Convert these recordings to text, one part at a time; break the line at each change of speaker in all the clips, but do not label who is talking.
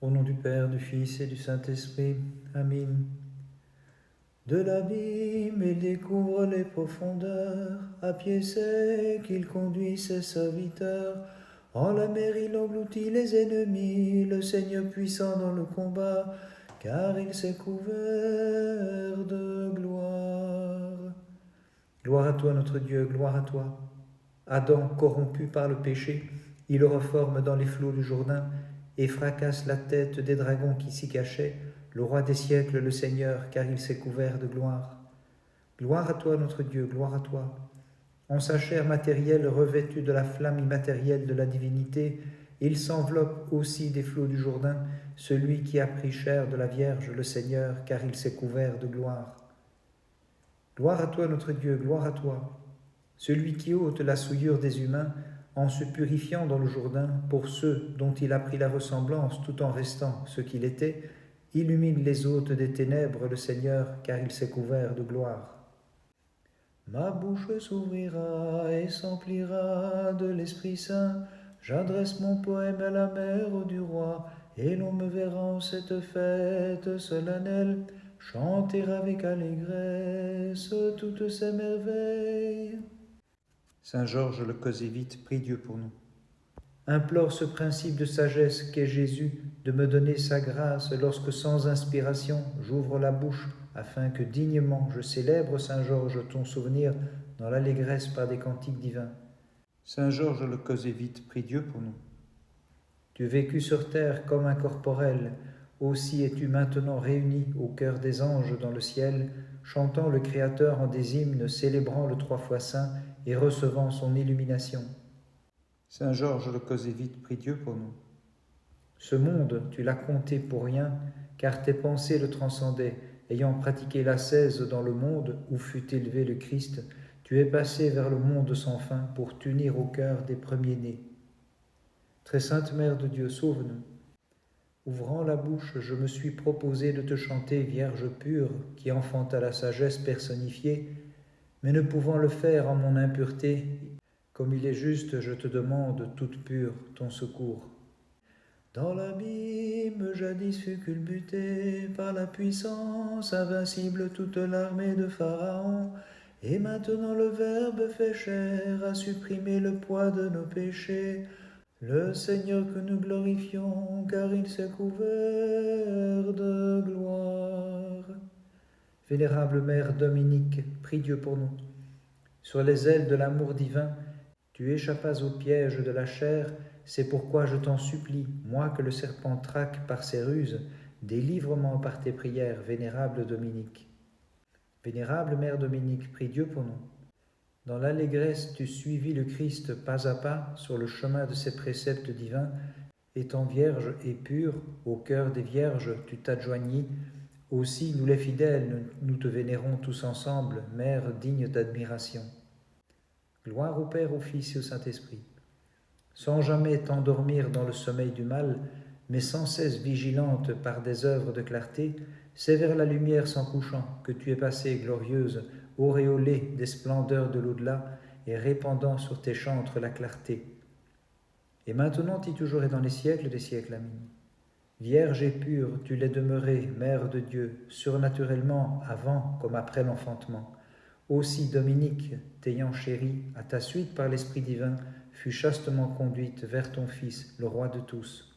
Au nom du Père, du Fils et du Saint-Esprit. Amen. De l'abîme, il découvre les profondeurs. À pied sec, il conduit ses serviteurs. En la mer, il engloutit les ennemis. Le Seigneur puissant dans le combat, car il s'est couvert de gloire. Gloire à toi, notre Dieu, gloire à toi. Adam, corrompu par le péché, il le reforme dans les flots du Jourdain et fracasse la tête des dragons qui s'y cachaient, le roi des siècles, le Seigneur, car il s'est couvert de gloire. Gloire à toi, notre Dieu, gloire à toi. En sa chair matérielle revêtue de la flamme immatérielle de la divinité, il s'enveloppe aussi des flots du Jourdain, celui qui a pris chair de la Vierge, le Seigneur, car il s'est couvert de gloire. Gloire à toi, notre Dieu, gloire à toi. Celui qui ôte la souillure des humains en se purifiant dans le Jourdain pour ceux dont il a pris la ressemblance tout en restant ce qu'il était, illumine les hôtes des ténèbres, le Seigneur, car il s'est couvert de gloire. Ma bouche s'ouvrira et s'emplira de l'Esprit Saint. J'adresse mon poème à la mère du roi, et l'on me verra en cette fête solennelle chanter avec allégresse toutes ces merveilles. Saint Georges le Cossévite, prie Dieu pour nous. Implore ce principe de sagesse qu'est Jésus de me donner sa grâce lorsque sans inspiration j'ouvre la bouche afin que dignement je célèbre, Saint Georges, ton souvenir dans l'allégresse par des cantiques divins. Saint Georges le Cossévite, prie Dieu pour nous. Tu vécus sur terre comme un corporel, aussi es-tu maintenant réuni au cœur des anges dans le ciel, chantant le Créateur en des hymnes, célébrant le 3 fois saint et recevant son illumination. Saint Georges le Cossévite, prie Dieu pour nous. Ce monde, tu l'as compté pour rien, car tes pensées le transcendaient. Ayant pratiqué l'ascèse dans le monde où fut élevé le Christ, tu es passé vers le monde sans fin pour t'unir au cœur des premiers-nés. Très sainte Mère de Dieu, sauve-nous. Ouvrant la bouche, je me suis proposé de te chanter, Vierge pure, qui enfanta la sagesse personnifiée, mais ne pouvant le faire en mon impureté, comme il est juste, je te demande, toute pure, ton secours. Dans l'abîme, jadis fut culbutée par la puissance invincible toute l'armée de Pharaon, et maintenant le Verbe fait chair a supprimé le poids de nos péchés. Le Seigneur que nous glorifions, car il s'est couvert de gloire. Vénérable Mère Dominique, prie Dieu pour nous. Sur les ailes de l'amour divin, tu échappas au piège de la chair, c'est pourquoi je t'en supplie, moi que le serpent traque par ses ruses, délivre-moi par tes prières, vénérable Dominique. Vénérable Mère Dominique, prie Dieu pour nous. Dans l'allégresse, tu suivis le Christ pas à pas sur le chemin de ses préceptes divins. Étant vierge et pure, au cœur des vierges, tu t'adjoignis. Aussi, nous les fidèles, nous te vénérons tous ensemble, Mère digne d'admiration. Gloire au Père, au Fils et au Saint-Esprit. Sans jamais t'endormir dans le sommeil du mal, mais sans cesse vigilante par des œuvres de clarté, c'est vers la lumière sans couchant que tu es passée glorieuse, auréolée des splendeurs de l'au-delà et répandant sur tes chantres la clarté. Et maintenant tu toujours et dans les siècles des siècles. Amen. Vierge et pure, tu l'es demeurée, Mère de Dieu, surnaturellement avant comme après l'enfantement. Aussi Dominique, t'ayant chérie, à ta suite par l'Esprit divin, fut chastement conduite vers ton Fils, le Roi de tous.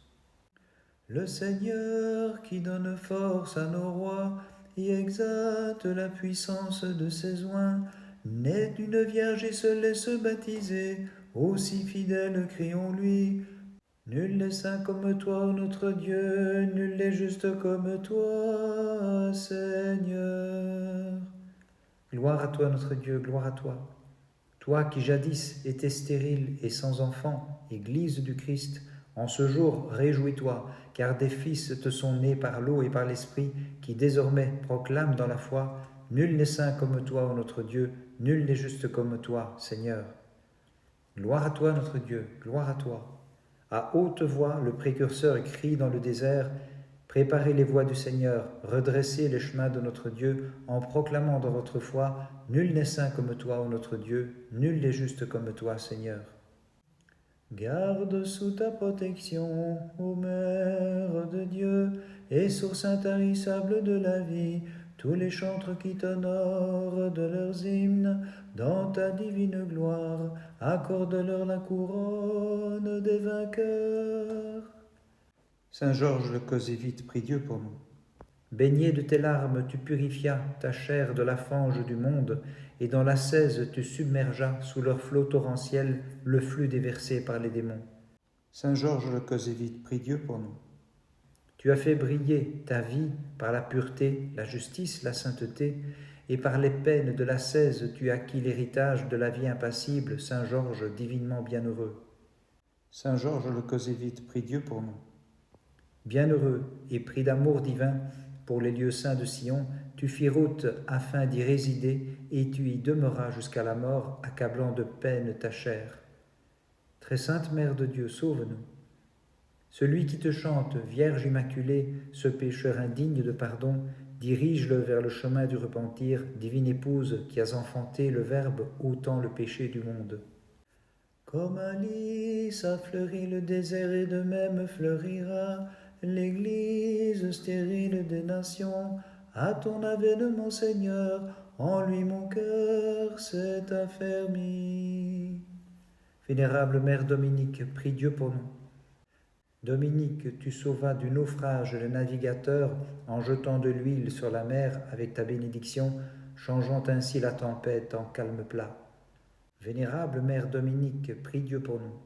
Le Seigneur qui donne force à nos rois et exalte la puissance de ses oins, naît d'une vierge et se laisse baptiser, aussi fidèle crions-lui. Nul n'est saint comme toi, ô notre Dieu, nul n'est juste comme toi, Seigneur. Gloire à toi, notre Dieu, gloire à toi. Toi qui jadis étais stérile et sans enfant, Église du Christ, en ce jour réjouis-toi, car des fils te sont nés par l'eau et par l'Esprit, qui désormais proclament dans la foi, nul n'est saint comme toi, ô notre Dieu, nul n'est juste comme toi, Seigneur. Gloire à toi, notre Dieu, gloire à toi. À haute voix, le précurseur crie dans le désert, préparez les voies du Seigneur, redressez les chemins de notre Dieu, en proclamant dans votre foi, nul n'est saint comme toi, ô notre Dieu, nul n'est juste comme toi, Seigneur. Garde sous ta protection, ô Mère de Dieu. et source intarissable de la vie, tous les chantres qui t'honorent de leurs hymnes dans ta divine gloire, accorde-leur la couronne des vainqueurs.
Saint Georges le Cosévite, prie Dieu pour nous.
Baigné de tes larmes, tu purifias ta chair de la fange du monde, et dans l'ascèse tu submergeas sous leur flot torrentiel le flux déversé par les démons.
Saint Georges le Cosévite, prie Dieu pour nous.
Tu as fait briller ta vie par la pureté, la justice, la sainteté, et par les peines de l'ascèse tu acquis l'héritage de la vie impassible, Saint Georges divinement bienheureux.
Saint Georges le Cosévite, prie Dieu pour nous.
Bienheureux et pris d'amour divin pour les lieux saints de Sion, tu fis route afin d'y résider, et tu y demeuras jusqu'à la mort, accablant de peine ta chair. Très sainte Mère de Dieu, sauve-nous. Celui qui te chante, Vierge Immaculée, ce pécheur indigne de pardon, dirige-le vers le chemin du repentir, divine épouse qui as enfanté le Verbe ôtant le péché du monde. Comme un lys a fleuri le désert et de même fleurira l'Église stérile des nations. À ton avènement, Seigneur, en lui mon cœur s'est affermi. Vénérable Mère Dominique, prie Dieu pour nous. Dominique, tu sauvas du naufrage le navigateur en jetant de l'huile sur la mer avec ta bénédiction, changeant ainsi la tempête en calme plat. Vénérable Mère Dominique, prie Dieu pour nous.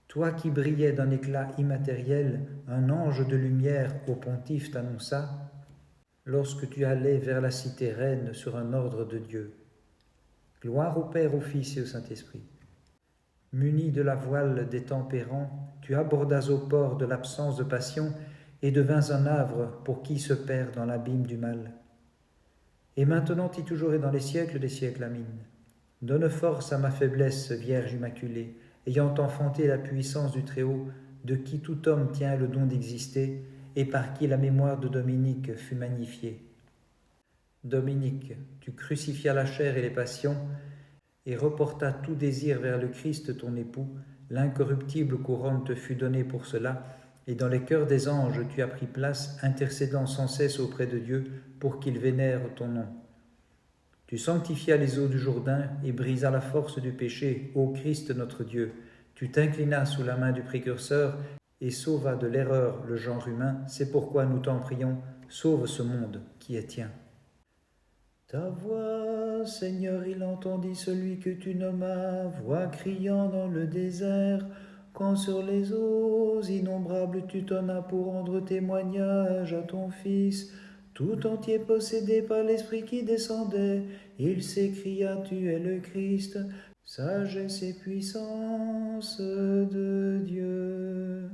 Toi qui brillais d'un éclat immatériel, un ange de lumière au pontife t'annonça, lorsque tu allais vers la cité reine sur un ordre de Dieu. Gloire au Père, au Fils et au Saint-Esprit. Muni de la voile des tempérants, tu abordas au port de l'absence de passion et devins un havre pour qui se perd dans l'abîme du mal. Et maintenant et toujours et dans les siècles des siècles, Amin. Donne force à ma faiblesse, Vierge Immaculée, ayant enfanté la puissance du Très-Haut, de qui tout homme tient le don d'exister, et par qui la mémoire de Dominique fut magnifiée. Dominique, tu crucifias la chair et les passions, et reportas tout désir vers le Christ ton époux, l'incorruptible couronne te fut donnée pour cela, et dans les cœurs des anges tu as pris place, intercédant sans cesse auprès de Dieu, pour qu'il vénère ton nom. Tu sanctifias les eaux du Jourdain et brisas la force du péché, ô Christ notre Dieu. Tu t'inclinas sous la main du précurseur et sauvas de l'erreur le genre humain. C'est pourquoi nous t'en prions, sauve ce monde qui est tien. Ta voix, Seigneur, il entendit celui que tu nommas, voix criant dans le désert, quand sur les eaux innombrables tu tonnas pour rendre témoignage à ton Fils. Tout entier possédé par l'Esprit qui descendait, il s'écria, tu es le Christ, sagesse et puissance de Dieu.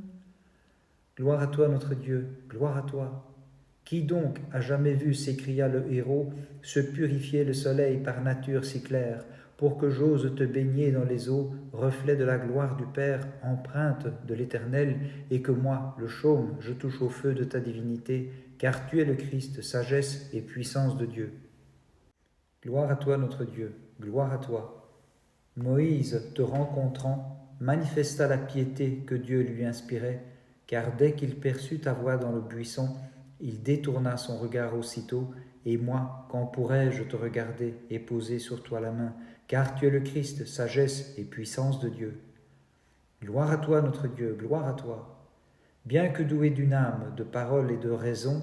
Gloire à toi notre Dieu, gloire à toi. Qui donc a jamais vu, s'écria le héros, se purifier le soleil par nature si claire, pour que j'ose te baigner dans les eaux, reflet de la gloire du Père, empreinte de l'Éternel, et que moi, le chaume, je touche au feu de ta divinité, car tu es le Christ, sagesse et puissance de Dieu. Gloire à toi notre Dieu, gloire à toi. Moïse, te rencontrant, manifesta la piété que Dieu lui inspirait, car dès qu'il perçut ta voix dans le buisson, il détourna son regard aussitôt, et moi, quand pourrais-je te regarder et poser sur toi la main, car tu es le Christ, sagesse et puissance de Dieu. Gloire à toi notre Dieu, gloire à toi. Bien que doué d'une âme, de parole et de raison,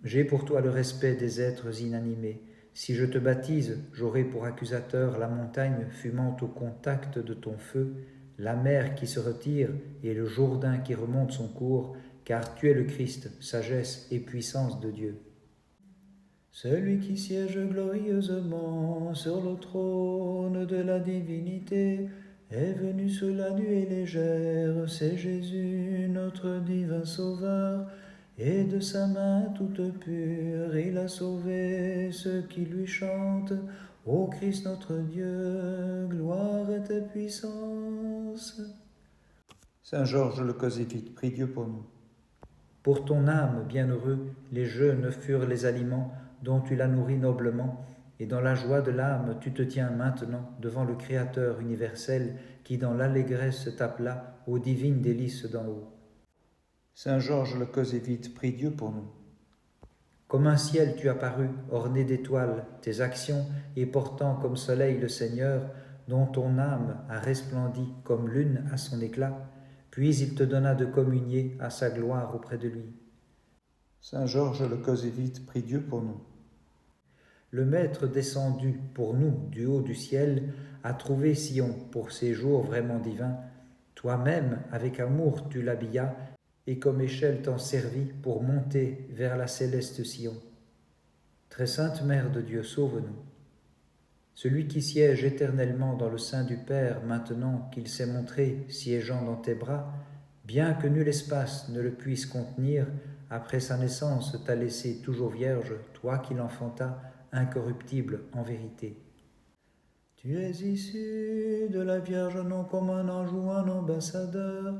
j'ai pour toi le respect des êtres inanimés. Si je te baptise, j'aurai pour accusateur la montagne fumant au contact de ton feu, la mer qui se retire et le Jourdain qui remonte son cours, car tu es le Christ, sagesse et puissance de Dieu. Celui qui siège glorieusement sur le trône de la divinité est venu sous la nuée légère, c'est Jésus, notre divin Sauveur, et de sa main toute pure, il a sauvé ceux qui lui chantent. Ô Christ notre Dieu, gloire à ta puissance.
Saint Georges le Cosévite, prie Dieu pour nous.
Pour ton âme, bienheureux, les jeûnes furent les aliments dont tu la nourris noblement, et dans la joie de l'âme, tu te tiens maintenant devant le Créateur universel qui dans l'allégresse t'appela aux divines délices d'en haut.
Saint Georges le Cosévite, prie Dieu pour nous.
Comme un ciel tu as paru, orné d'étoiles, tes actions, et portant comme soleil le Seigneur, dont ton âme a resplendi comme lune à son éclat, puis il te donna de communier à sa gloire auprès de lui.
Saint Georges le Cosévite, prie Dieu pour nous.
Le Maître descendu pour nous du haut du ciel a trouvé Sion pour ses jours vraiment divins. Toi-même, avec amour, tu l'habillas, et comme échelle t'en servit pour monter vers la céleste Sion. Très sainte Mère de Dieu, sauve-nous. Celui qui siège éternellement dans le sein du Père, maintenant qu'il s'est montré siégeant dans tes bras, bien que nul espace ne le puisse contenir, après sa naissance t'a laissé toujours vierge, toi qui l'enfantas, incorruptible en vérité. Tu es issu de la Vierge non comme un ange ou un ambassadeur,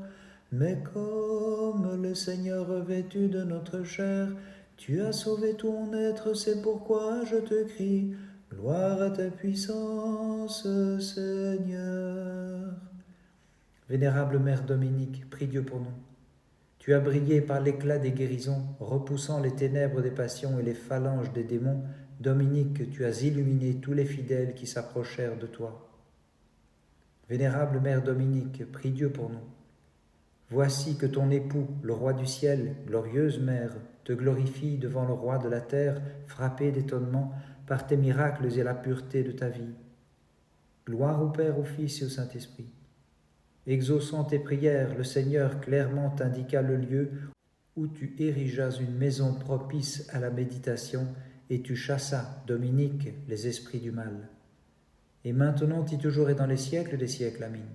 mais comme le Seigneur revêtu de notre chair, tu as sauvé ton être, c'est pourquoi je te crie, gloire à ta puissance, Seigneur. Vénérable Mère Dominique, prie Dieu pour nous. Tu as brillé par l'éclat des guérisons, repoussant les ténèbres des passions et les phalanges des démons. Dominique, tu as illuminé tous les fidèles qui s'approchèrent de toi. Vénérable Mère Dominique, prie Dieu pour nous. Voici que ton époux, le roi du ciel, glorieuse Mère, te glorifie devant le roi de la terre, frappé d'étonnement par tes miracles et la pureté de ta vie. Gloire au Père, au Fils et au Saint-Esprit. Exaucant tes prières, le Seigneur clairement t'indiqua le lieu où tu érigeas une maison propice à la méditation et tu chassas, Dominique, les esprits du mal. Et maintenant y toujours et dans les siècles des siècles, Amen.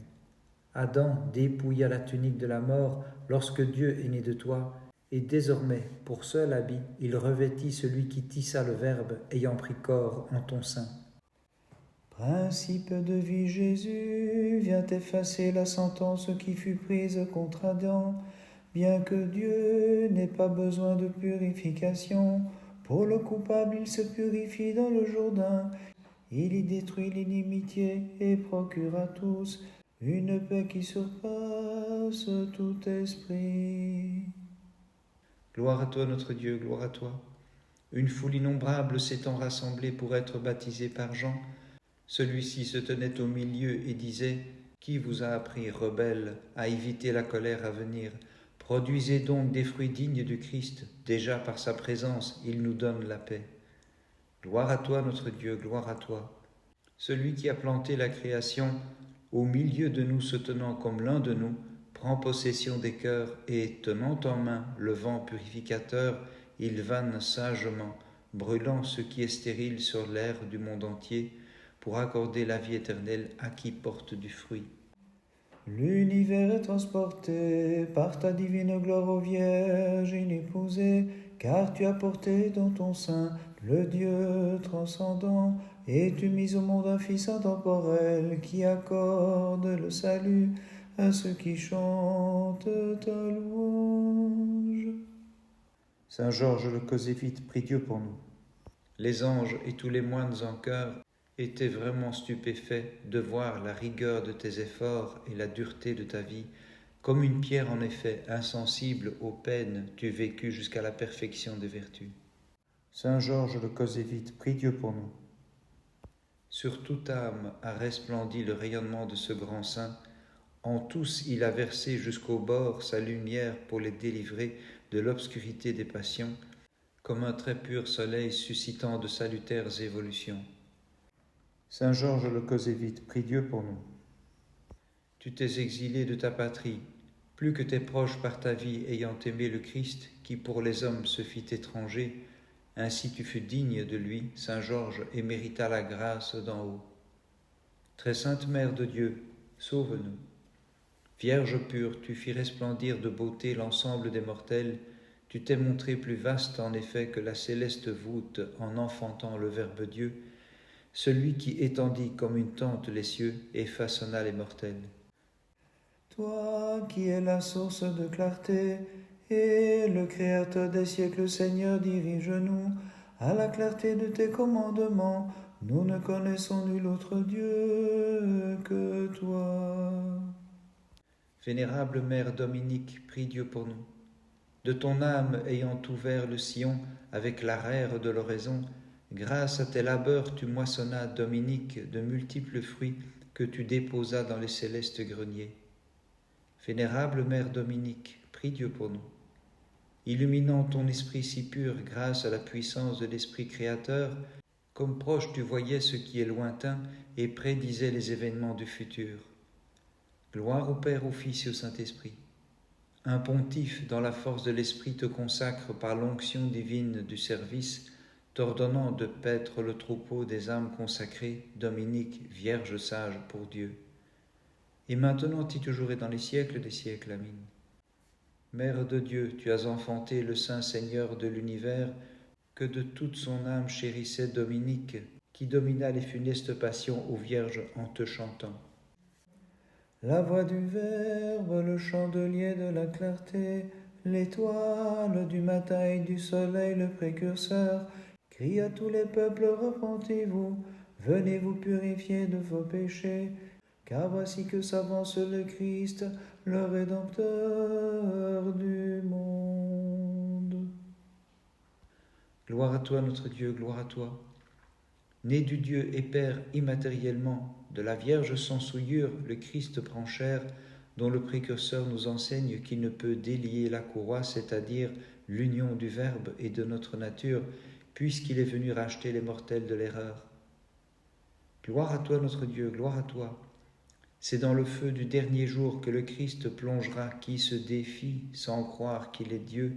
Adam dépouilla la tunique de la mort lorsque Dieu est né de toi, et désormais, pour seul habit, il revêtit celui qui tissa le Verbe, ayant pris corps en ton sein. Principe de vie, Jésus, viens effacer la sentence qui fut prise contre Adam, bien que Dieu n'ait pas besoin de purification. Pour le coupable, il se purifie dans le Jourdain. Il y détruit l'inimitié et procure à tous une paix qui surpasse tout esprit.
Gloire à toi notre Dieu, gloire à toi. Une foule innombrable s'étant rassemblée pour être baptisée par Jean, celui-ci se tenait au milieu et disait « Qui vous a appris, rebelles, à éviter la colère à venir ? Produisez donc des fruits dignes du Christ, déjà par sa présence, il nous donne la paix. Gloire à toi notre Dieu, gloire à toi. Celui qui a planté la création, au milieu de nous se tenant comme l'un de nous, prend possession des cœurs et, tenant en main le vent purificateur, il vanne sagement, brûlant ce qui est stérile sur l'air du monde entier, pour accorder la vie éternelle à qui porte du fruit.
L'univers est transporté par ta divine gloire, ô Vierge inépousée, car tu as porté dans ton sein le Dieu transcendant, et tu mis au monde un Fils intemporel qui accorde le salut à ceux qui chantent ta louange.
Saint Georges le Cosévite, prie Dieu pour nous. Les anges et tous les moines en chœur étaient vraiment stupéfaits de voir la rigueur de tes efforts et la dureté de ta vie, comme une pierre en effet, insensible aux peines, tu vécus jusqu'à la perfection des vertus. Saint Georges le Cosévite, prie Dieu pour nous. Sur toute âme a resplendi le rayonnement de ce grand saint. En tous il a versé jusqu'au bord sa lumière pour les délivrer de l'obscurité des passions, comme un très pur soleil suscitant de salutaires évolutions. Saint Georges le Cosévite, prie Dieu pour nous. Tu t'es exilé de ta patrie, plus que tes proches par ta vie ayant aimé le Christ, qui pour les hommes se fit étranger, ainsi tu fus digne de lui, Saint Georges, et mérita la grâce d'en haut. Très sainte Mère de Dieu, sauve-nous. Vierge pure, tu fis resplendir de beauté l'ensemble des mortels, tu t'es montrée plus vaste en effet que la céleste voûte en enfantant le Verbe Dieu, celui qui étendit comme une tente les cieux et façonna les mortels.
Toi qui es la source de clarté et le Créateur des siècles, Seigneur, dirige-nous à la clarté de tes commandements. Nous ne connaissons nul autre Dieu que toi.
Vénérable Mère Dominique, prie Dieu pour nous. De ton âme ayant ouvert le sillon avec l'arère de l'oraison, grâce à tes labeurs tu moissonnas, Dominique, de multiples fruits que tu déposas dans les célestes greniers. Vénérable Mère Dominique, prie Dieu pour nous. Illuminant ton esprit si pur grâce à la puissance de l'Esprit Créateur, comme proche tu voyais ce qui est lointain et prédisais les événements du futur. Gloire au Père, au Fils et au Saint-Esprit. Un pontife dans la force de l'Esprit te consacre par l'onction divine du service, t'ordonnant de paître le troupeau des âmes consacrées, Dominique, Vierge sage pour Dieu. Et maintenant et toujours et dans les siècles des siècles. Amen. Mère de Dieu, tu as enfanté le Saint Seigneur de l'univers, que de toute son âme chérissait Dominique, qui domina les funestes passions aux vierges en te chantant.
La voix du Verbe, le chandelier de la clarté, l'étoile du matin et du soleil, le précurseur, crie à tous les peuples, repentez-vous, venez vous purifier de vos péchés, car voici que s'avance le Christ, le Rédempteur du monde.
Gloire à toi, notre Dieu, gloire à toi. Né du Dieu et Père immatériellement, de la Vierge sans souillure, le Christ prend chair, dont le précurseur nous enseigne qu'il ne peut délier la courroie, c'est-à-dire l'union du Verbe et de notre nature, puisqu'il est venu racheter les mortels de l'erreur. Gloire à toi, notre Dieu, gloire à toi. C'est dans le feu du dernier jour que le Christ plongera qui se défie sans croire qu'il est Dieu,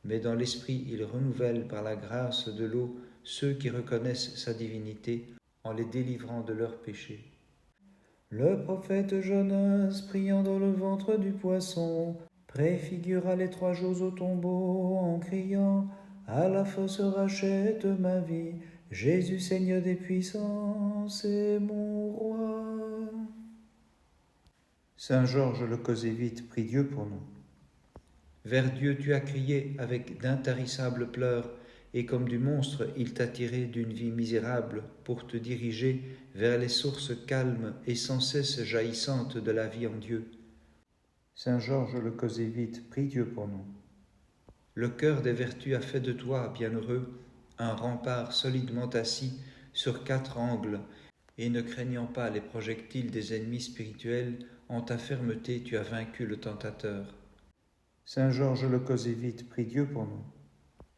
mais dans l'esprit il renouvelle par la grâce de l'eau ceux qui reconnaissent sa divinité en les délivrant de leurs péchés.
Le prophète Jonas, priant dans le ventre du poisson, préfigura les 3 jours au tombeau en criant « À la fosse rachète ma vie, Jésus Seigneur des puissances et mon roi. »
Saint Georges le Cosévite, prie Dieu pour nous. Vers Dieu tu as crié avec d'intarissables pleurs, et comme du monstre il t'a tiré d'une vie misérable pour te diriger vers les sources calmes et sans cesse jaillissantes de la vie en Dieu. Saint Georges le Cosévite, prie Dieu pour nous. Le cœur des vertus a fait de toi, bienheureux, un rempart solidement assis sur 4 angles, et ne craignant pas les projectiles des ennemis spirituels, en ta fermeté tu as vaincu le tentateur. Saint Georges le Cosévite, prie Dieu pour nous.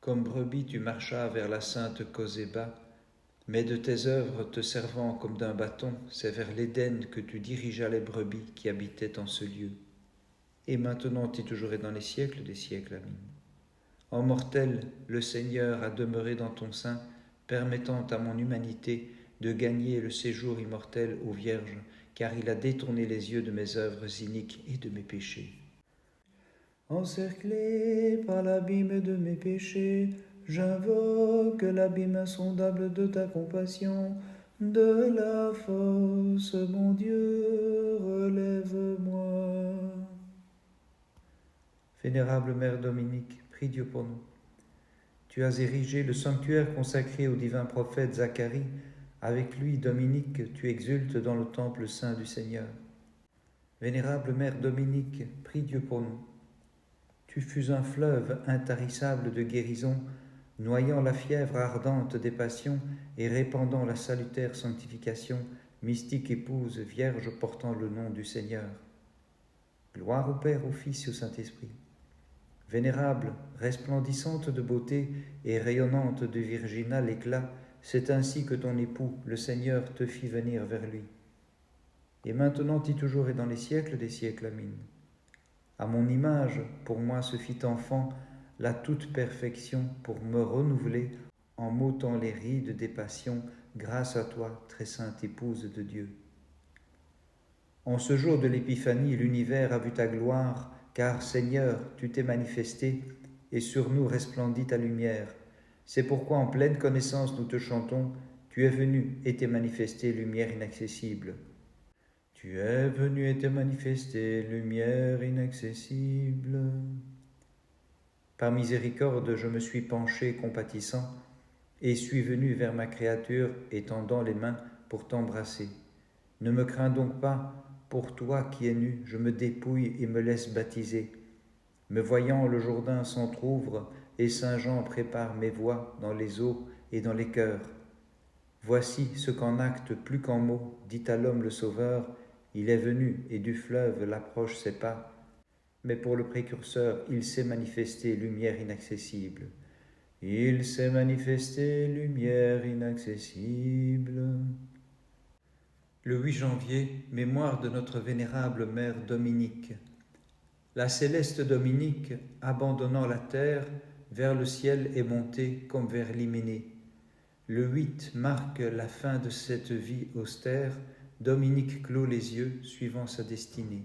Comme brebis tu marchas vers la sainte Coséba, mais de tes œuvres te servant comme d'un bâton, c'est vers l'Éden que tu dirigeas les brebis qui habitaient en ce lieu. Et maintenant et toujours et dans les siècles des siècles. Amen. En mortel, le Seigneur a demeuré dans ton sein, permettant à mon humanité de gagner le séjour immortel aux vierges, car il a détourné les yeux de mes œuvres iniques et de mes péchés.
Encerclé par l'abîme de mes péchés, j'invoque l'abîme insondable de ta compassion. De la fosse, mon Dieu, relève-moi.
Vénérable Mère Dominique, prie Dieu pour nous. Tu as érigé le sanctuaire consacré au divin prophète Zacharie. Avec lui, Dominique, tu exultes dans le temple saint du Seigneur. Vénérable Mère Dominique, prie Dieu pour nous. Tu fus un fleuve intarissable de guérison, noyant la fièvre ardente des passions et répandant la salutaire sanctification, mystique épouse, vierge portant le nom du Seigneur. Gloire au Père, au Fils et au Saint-Esprit. Vénérable, resplendissante de beauté et rayonnante de virginal éclat, c'est ainsi que ton époux, le Seigneur, te fit venir vers lui. Et maintenant et toujours et dans les siècles des siècles. Amen. À mon image, pour moi se fit enfant la toute perfection pour me renouveler en m'ôtant les rides des passions grâce à toi, très sainte épouse de Dieu. En ce jour de l'Épiphanie, l'univers a vu ta gloire, car Seigneur, tu t'es manifesté et sur nous resplendit ta lumière. C'est pourquoi en pleine connaissance nous te chantons, tu es venu et t'es manifesté, lumière inaccessible. Tu es venu et t'es manifesté, lumière inaccessible. Par miséricorde, je me suis penché compatissant et suis venu vers ma créature, étendant les mains pour t'embrasser. Ne me crains donc pas, pour toi qui es nu, je me dépouille et me laisse baptiser. Me voyant, le Jourdain s'entr'ouvre, et Saint Jean prépare mes voies dans les eaux et dans les cœurs. Voici ce qu'en acte plus qu'en mots dit à l'homme le Sauveur, il est venu et du fleuve l'approche ses pas, mais pour le précurseur il s'est manifesté lumière inaccessible. Il s'est manifesté lumière inaccessible. Le 8 janvier, mémoire de notre vénérable mère Dominique. La céleste Dominique, abandonnant la terre, vers le ciel est montée comme vers l'Hyménée. Le 8 marque la fin de cette vie austère. Dominique clôt les yeux, suivant sa destinée.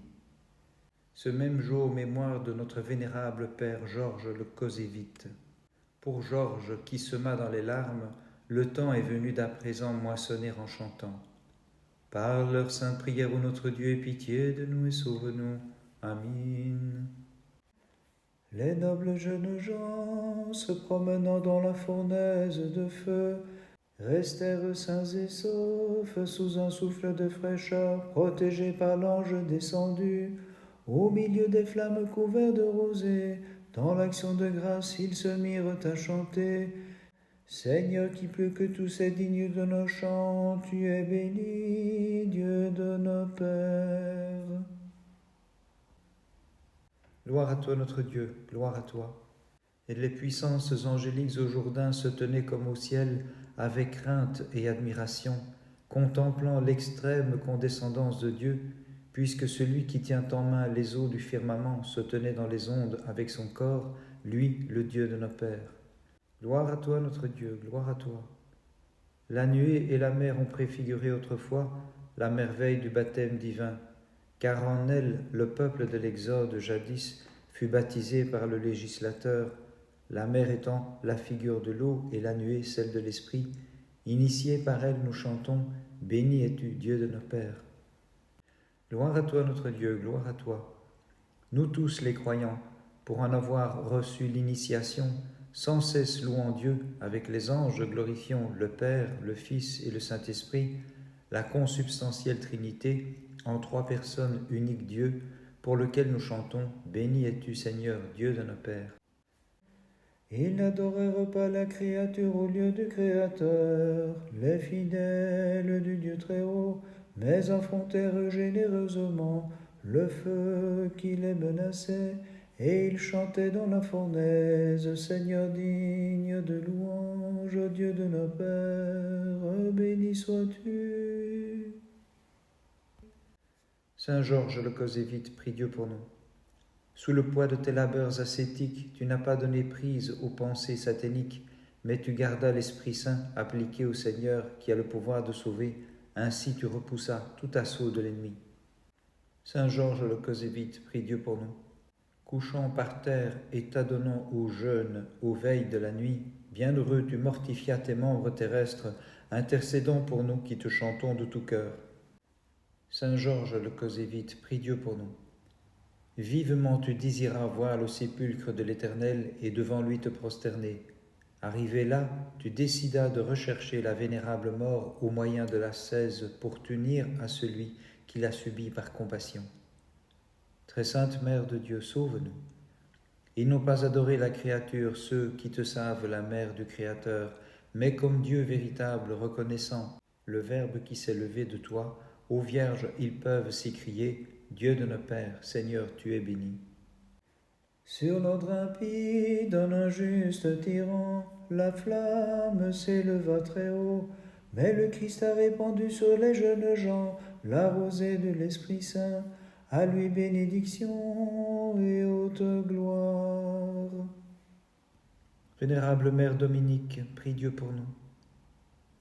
Ce même jour, mémoire de notre vénérable père Georges le Causévite. Pour Georges, qui sema dans les larmes, le temps est venu d'à présent moissonner en chantant. Par leur sainte prière, ô notre Dieu, aie pitié de nous et sauve-nous. Amin.
Les nobles jeunes gens, se promenant dans la fournaise de feu, restèrent sains et saufs sous un souffle de fraîcheur, protégés par l'ange descendu. Au milieu des flammes couverts de rosée, dans l'action de grâce, ils se mirent à chanter. Seigneur, qui plus que tous est digne de nos chants, tu es béni, Dieu de nos pères.
Gloire à toi notre Dieu, gloire à toi. Et les puissances angéliques au Jourdain se tenaient comme au ciel, avec crainte et admiration, contemplant l'extrême condescendance de Dieu, puisque celui qui tient en main les eaux du firmament se tenait dans les ondes avec son corps, lui, le Dieu de nos pères. Gloire à toi notre Dieu, gloire à toi. La nuée et la mer ont préfiguré autrefois la merveille du baptême divin, car en elle le peuple de l'Exode jadis fut baptisé par le législateur, la mer étant la figure de l'eau et la nuée celle de l'esprit. Initiés par elle, nous chantons « Béni es-tu, Dieu de nos pères ». Gloire à toi notre Dieu, gloire à toi. Nous tous les croyants, pour en avoir reçu l'initiation, sans cesse louant Dieu, avec les anges glorifions le Père, le Fils et le Saint-Esprit, la consubstantielle Trinité, en trois personnes uniques Dieu, pour lequel nous chantons « Béni es-tu Seigneur, Dieu de nos pères ».
Ils n'adorèrent pas la créature au lieu du Créateur, les fidèles du Dieu très haut, mais affrontèrent généreusement le feu qui les menaçait, et ils chantaient dans la fournaise, Seigneur digne de louange, Dieu de nos pères, béni sois-tu.
Saint Georges le Causévite, prie Dieu pour nous. Sous le poids de tes labeurs ascétiques, tu n'as pas donné prise aux pensées saténiques, mais tu gardas l'Esprit Saint appliqué au Seigneur qui a le pouvoir de sauver. Ainsi tu repoussas tout assaut de l'ennemi. Saint Georges le Causévite, prie Dieu pour nous. Couchant par terre et t'adonnant au jeûne, aux veilles de la nuit, bienheureux tu mortifias tes membres terrestres, intercédons pour nous qui te chantons de tout cœur. Saint Georges le Causévite, prie Dieu pour nous. Vivement tu désiras voir le sépulcre de l'Éternel et devant lui te prosterner. Arrivé là, tu décidas de rechercher la vénérable mort au moyen de l'ascèse pour t'unir à celui qui l'a subi par compassion. Très sainte Mère de Dieu, sauve-nous. Ils n'ont pas adoré la créature, ceux qui te savent la mère du Créateur, mais comme Dieu véritable, reconnaissant le Verbe qui s'est levé de toi, ô Vierge, ils peuvent s'écrier, Dieu de nos pères, Seigneur, tu es béni.
Sur l'ordre impie d'un injuste tyran, la flamme s'éleva très haut, mais le Christ a répandu sur les jeunes gens la rosée de l'Esprit Saint. À lui bénédiction et haute gloire.
Vénérable Mère Dominique, prie Dieu pour nous.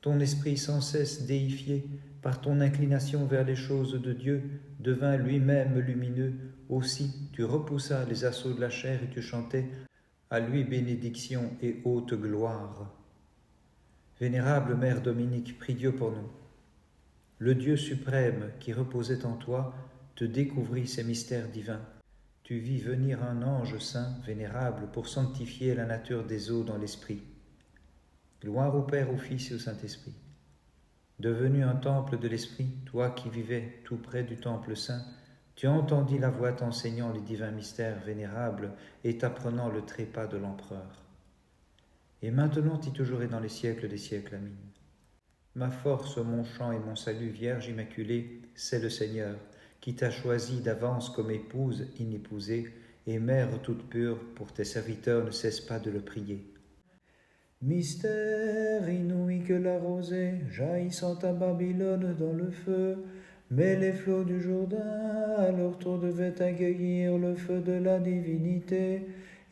Ton esprit sans cesse déifié par ton inclination vers les choses de Dieu devint lui-même lumineux. Aussi tu repoussas les assauts de la chair et tu chantais à lui bénédiction et haute gloire. Vénérable Mère Dominique, prie Dieu pour nous. Le Dieu suprême qui reposait en toi te découvrit ces mystères divins. Tu vis venir un ange saint, vénérable, pour sanctifier la nature des eaux dans l'esprit. Gloire au Père, au Fils et au Saint-Esprit. Devenu un temple de l'Esprit, toi qui vivais tout près du temple saint, Tu entendis la voix t'enseignant les divins mystères vénérables et t'apprenant le trépas de l'empereur. Et maintenant et toujours et dans les siècles des siècles. Amin. Ma force, mon chant et mon salut, Vierge Immaculée, c'est le Seigneur, qui t'a choisi d'avance comme épouse inépousée et mère toute pure. Pour tes serviteurs, ne cesse pas de le prier.
Mystère inouï que la rosée, jaillissant à Babylone dans le feu, mais les flots du Jourdain à leur tour devaient accueillir le feu de la divinité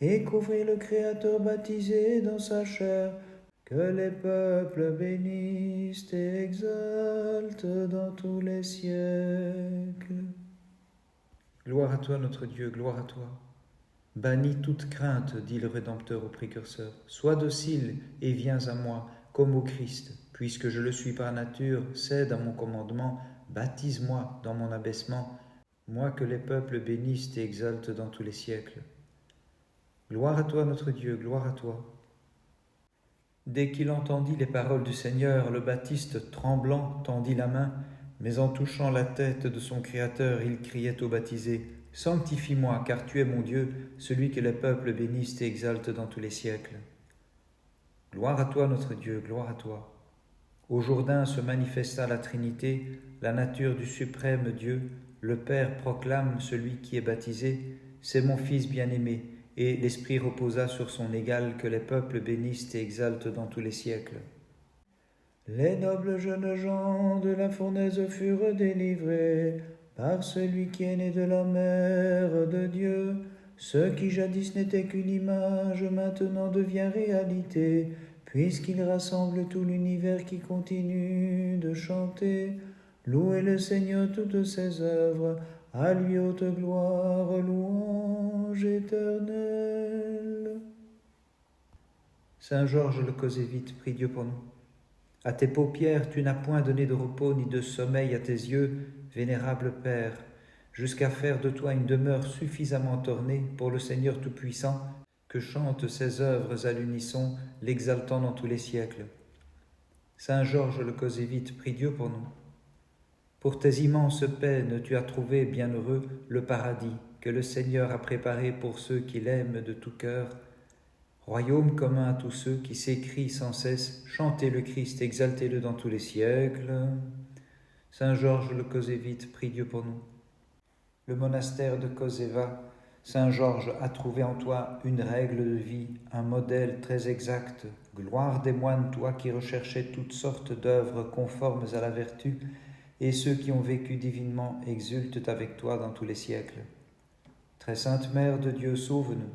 et couvrir le Créateur baptisé dans sa chair, que les peuples bénissent et exaltent dans tous les siècles.
Gloire à toi, notre Dieu, gloire à toi. Bannis toute crainte, dit le Rédempteur au précurseur. Sois docile et viens à moi, comme au Christ. Puisque je le suis par nature, cède à mon commandement, baptise-moi dans mon abaissement, moi que les peuples bénissent et exaltent dans tous les siècles. Gloire à toi, notre Dieu, gloire à toi. Dès qu'il entendit les paroles du Seigneur, le Baptiste, tremblant, tendit la main, mais en touchant la tête de son Créateur, il criait au baptisé, « Sanctifie-moi, car tu es mon Dieu, celui que les peuples bénissent et exaltent dans tous les siècles. » Gloire à toi, notre Dieu, gloire à toi. Au Jourdain se manifesta la Trinité, la nature du suprême Dieu. Le Père proclame celui qui est baptisé, « C'est mon Fils bien-aimé », et l'Esprit reposa sur son égal, que les peuples bénissent et exaltent dans tous les siècles.
Les nobles jeunes gens de la fournaise furent délivrés par celui qui est né de la mère de Dieu. Ce qui jadis n'était qu'une image, maintenant devient réalité, puisqu'il rassemble tout l'univers qui continue de chanter. Louez le Seigneur toutes ses œuvres, à lui haute gloire, louange éternelle.
Saint Georges le Cosévite, prie Dieu pour nous. À tes paupières, tu n'as point donné de repos ni de sommeil à tes yeux, vénérable Père, jusqu'à faire de toi une demeure suffisamment ornée pour le Seigneur Tout-Puissant, que chantent ses œuvres à l'unisson, l'exaltant dans tous les siècles. Saint Georges le Cosévite, prie Dieu pour nous. Pour tes immenses peines, tu as trouvé, bienheureux, le paradis que le Seigneur a préparé pour ceux qui l'aiment de tout cœur, royaume commun à tous ceux qui s'écrient sans cesse, chantez le Christ, exaltez-le dans tous les siècles. Saint Georges le Cosévite, prie Dieu pour nous. Le monastère de Koseva, Saint Georges a trouvé en toi une règle de vie, un modèle très exact. Gloire des moines, toi qui recherchais toutes sortes d'œuvres conformes à la vertu, et ceux qui ont vécu divinement exultent avec toi dans tous les siècles. Très sainte Mère de Dieu, sauve-nous.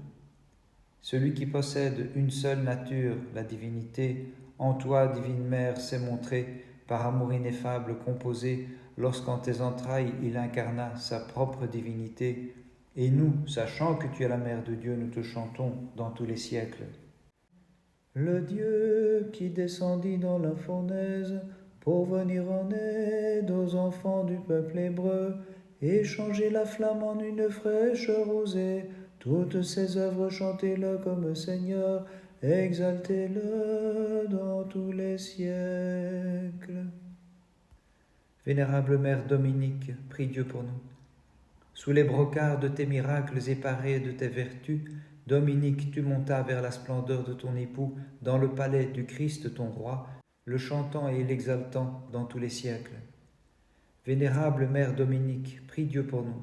Celui qui possède une seule nature, la divinité, en toi, divine Mère, s'est montré, par amour ineffable composé, lorsqu'en tes entrailles il incarna sa propre divinité, et nous, sachant que tu es la Mère de Dieu, nous te chantons dans tous les siècles.
Le Dieu qui descendit dans la fournaise pour venir en aide aux enfants du peuple hébreu et changer la flamme en une fraîche rosée, toutes ses œuvres chantez-le comme Seigneur, exaltez-le dans tous les siècles.
Vénérable Mère Dominique, prie Dieu pour nous. Sous les brocarts de tes miracles et parés de tes vertus, Dominique, tu montas vers la splendeur de ton époux dans le palais du Christ ton roi, le chantant et l'exaltant dans tous les siècles. Vénérable Mère Dominique, prie Dieu pour nous.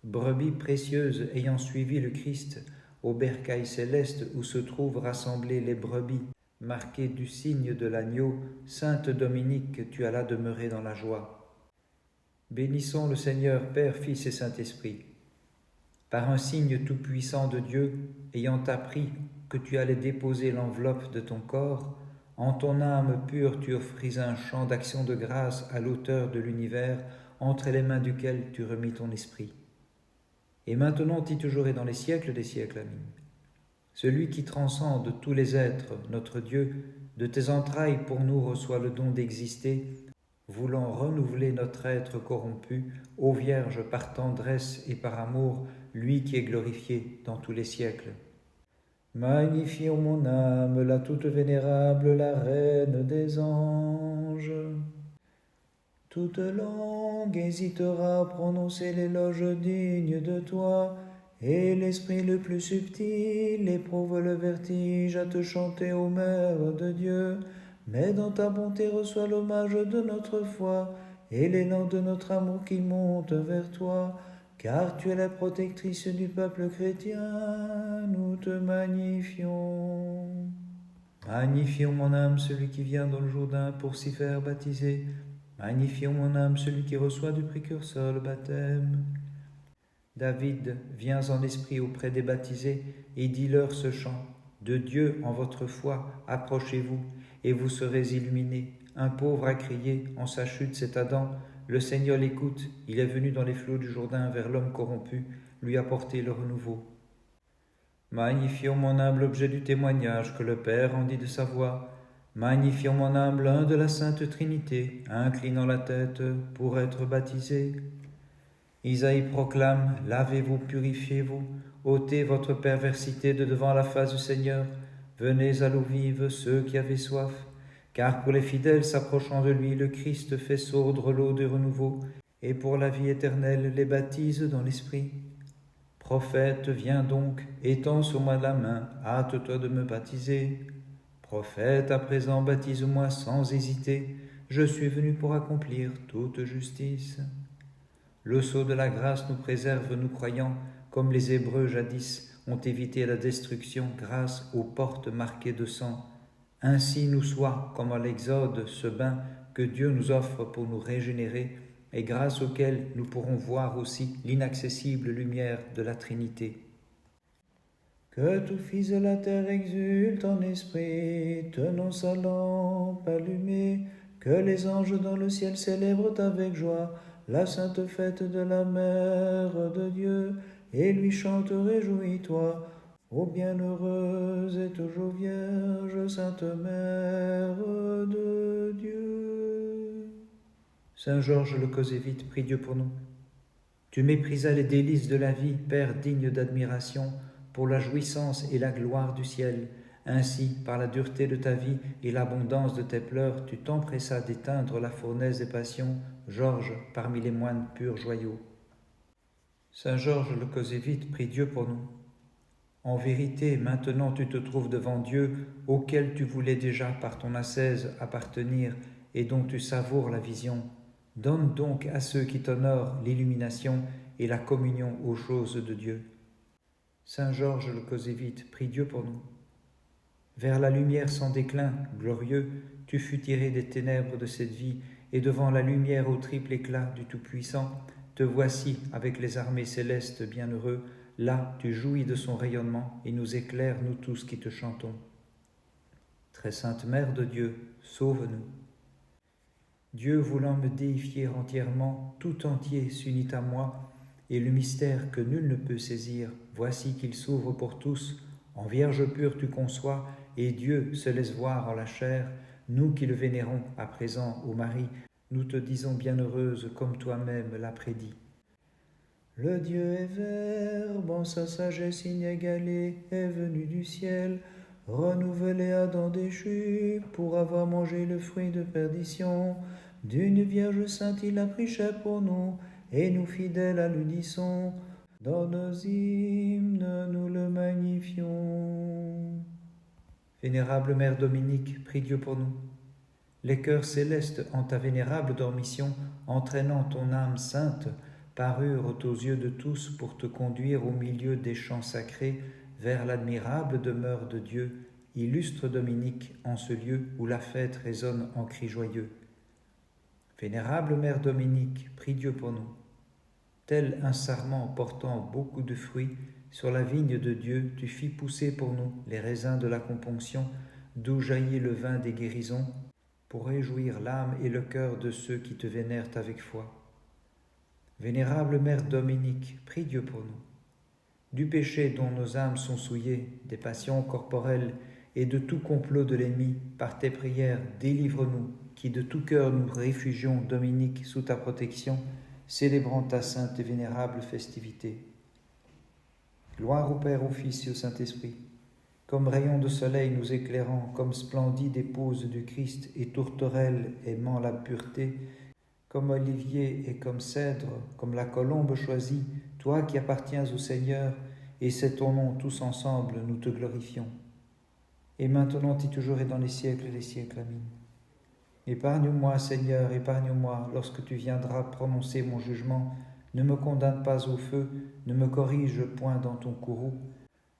Brebis précieuse ayant suivi le Christ au bercail céleste où se trouvent rassemblées les brebis, marquées du signe de l'agneau, Sainte Dominique, tu allas demeurer dans la joie. Bénissons le Seigneur, Père, Fils et Saint-Esprit. Par un signe tout-puissant de Dieu, ayant appris que tu allais déposer l'enveloppe de ton corps, en ton âme pure tu offris un chant d'action de grâce à l'auteur de l'univers, entre les mains duquel tu remis ton esprit. Et maintenant, et toujours et dans les siècles des siècles, amin. Celui qui transcende tous les êtres, notre Dieu, de tes entrailles pour nous reçoit le don d'exister, voulant renouveler notre être corrompu, ô Vierge, par tendresse et par amour, lui qui est glorifié dans tous les siècles.
Magnifions mon âme, la toute vénérable, la reine des anges. Toute langue hésitera à prononcer l'éloge digne de toi, et l'esprit le plus subtil éprouve le vertige à te chanter, ô Mère de Dieu. Mais dans ta bonté reçois l'hommage de notre foi, et l'élan de notre amour qui monte vers toi, car tu es la protectrice du peuple chrétien, nous te magnifions. Magnifions mon âme celui qui vient dans le Jourdain pour s'y faire baptiser. Magnifions mon âme celui qui reçoit du précurseur le baptême. David, viens en esprit auprès des baptisés et dis-leur ce chant. De Dieu en votre foi, approchez-vous et vous serez illuminés. Un pauvre a crié, en sa chute c'est Adam. Le Seigneur l'écoute, il est venu dans les flots du Jourdain vers l'homme corrompu, lui apporter le renouveau. Magnifions mon humble objet du témoignage que le Père rendit de sa voix. Magnifions mon âme l'un de la Sainte Trinité, inclinant la tête pour être baptisé. Isaïe proclame, lavez-vous, purifiez-vous, ôtez votre perversité de devant la face du Seigneur, venez à l'eau vive ceux qui avaient soif, car pour les fidèles s'approchant de lui, le Christ fait sourdre l'eau du renouveau, et pour la vie éternelle les baptise dans l'Esprit. Prophète, viens donc, étends sur moi la main, hâte-toi de me baptiser. Prophète, à présent baptise-moi sans hésiter, je suis venu pour accomplir toute justice. Le sceau de la grâce nous préserve, nous croyants, comme les Hébreux jadis ont évité la destruction grâce aux portes marquées de sang. Ainsi nous soit, comme à l'Exode, ce bain que Dieu nous offre pour nous régénérer, et grâce auquel nous pourrons voir aussi l'inaccessible lumière de la Trinité. Que tout fils de la terre exulte en esprit, tenant sa lampe allumée, que les anges dans le ciel célèbrent avec joie la sainte fête de la Mère de Dieu, et lui chantent réjouis-toi, ô bienheureuse et toujours vierge, Sainte Mère de Dieu. Saint Georges le Cosévite, prie Dieu pour nous. Tu méprisas les délices de la vie, Père digne d'admiration, pour la jouissance et la gloire du ciel. Ainsi, par la dureté de ta vie et l'abondance de tes pleurs, tu t'empressas d'éteindre la fournaise des passions, Georges, parmi les moines purs joyaux. Saint Georges le Cosévite, prie Dieu pour nous. En vérité, maintenant tu te trouves devant Dieu, auquel tu voulais déjà par ton ascèse appartenir et dont tu savoures la vision. Donne donc à ceux qui t'honorent l'illumination et la communion aux choses de Dieu. Saint Georges le Cosévite, prie Dieu pour nous. Vers la lumière sans déclin, glorieux, tu fus tiré des ténèbres de cette vie, et devant la lumière au triple éclat du Tout-Puissant, te voici avec les armées célestes bienheureux, là tu jouis de son rayonnement, et nous éclaires, nous tous qui te chantons. Très sainte Mère de Dieu, sauve-nous. Dieu voulant me déifier entièrement, tout entier s'unit à moi, et le mystère que nul ne peut saisir, voici qu'il s'ouvre pour tous. En Vierge pure tu conçois, et Dieu se laisse voir en la chair. Nous qui le vénérons à présent, ô Marie, nous te disons bienheureuse comme toi-même l'as prédit. Le Dieu est Verbe, en sa sagesse inégalée, est venu du ciel, renouvelé Adam déchu, pour avoir mangé le fruit de perdition. D'une Vierge sainte il a pris chair pour nous, et nous fidèles à l'unisson, dans nos hymnes nous le magnifions. Vénérable Mère Dominique, prie Dieu pour nous. Les cœurs célestes en ta vénérable dormition, entraînant ton âme sainte, parurent aux yeux de tous pour te conduire au milieu des chants sacrés vers l'admirable demeure de Dieu, illustre Dominique, en ce lieu où la fête résonne en cris joyeux. Vénérable Mère Dominique, prie Dieu pour nous. Tel un sarment portant beaucoup de fruits, sur la vigne de Dieu, tu fis pousser pour nous les raisins de la componction, d'où jaillit le vin des guérisons, pour réjouir l'âme et le cœur de ceux qui te vénèrent avec foi. Vénérable Mère Dominique, prie Dieu pour nous. Du péché dont nos âmes sont souillées, des passions corporelles et de tout complot de l'ennemi, par tes prières, délivre-nous, qui de tout cœur nous réfugions, Dominique, sous ta protection, célébrant ta sainte et vénérable festivité. Gloire au Père, au Fils et au Saint-Esprit, comme rayon de soleil nous éclairant, comme splendide épouse du Christ et tourterelle aimant la pureté,
comme olivier et comme cèdre, comme la colombe choisie, toi qui appartiens au Seigneur, et c'est ton nom tous ensemble, nous te glorifions. Et maintenant et toujours et dans les siècles des siècles. Amen. Épargne-moi, Seigneur, épargne-moi, lorsque tu viendras prononcer mon jugement. Ne me condamne pas au feu, ne me corrige point dans ton courroux.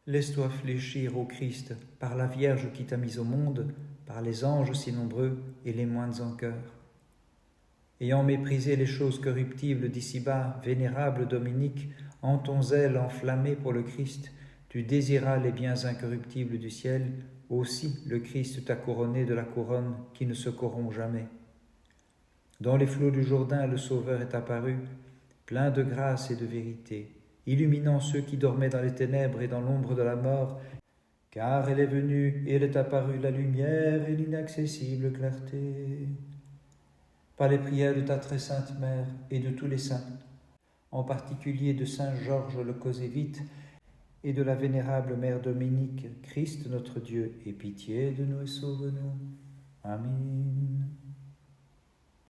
Laisse-toi fléchir au Christ, par la Vierge qui t'a mis au monde, par les anges si nombreux et les moindres en cœur. Ayant méprisé les choses corruptibles d'ici-bas, vénérable Dominique, en ton zèle enflammé pour le Christ, tu désiras les biens incorruptibles du ciel. Aussi le Christ t'a couronné de la couronne qui ne se corrompt jamais. Dans les flots du Jourdain, le Sauveur est apparu, plein de grâce et de vérité, illuminant ceux qui dormaient dans les ténèbres et dans l'ombre de la mort, car elle est venue et elle est apparue la lumière et l'inaccessible clarté. Par les prières de ta très sainte Mère et de tous les saints, en particulier de saint Georges le Cosévite et de la vénérable Mère Dominique, Christ notre Dieu, aie pitié de nous et sauve-nous. Amen.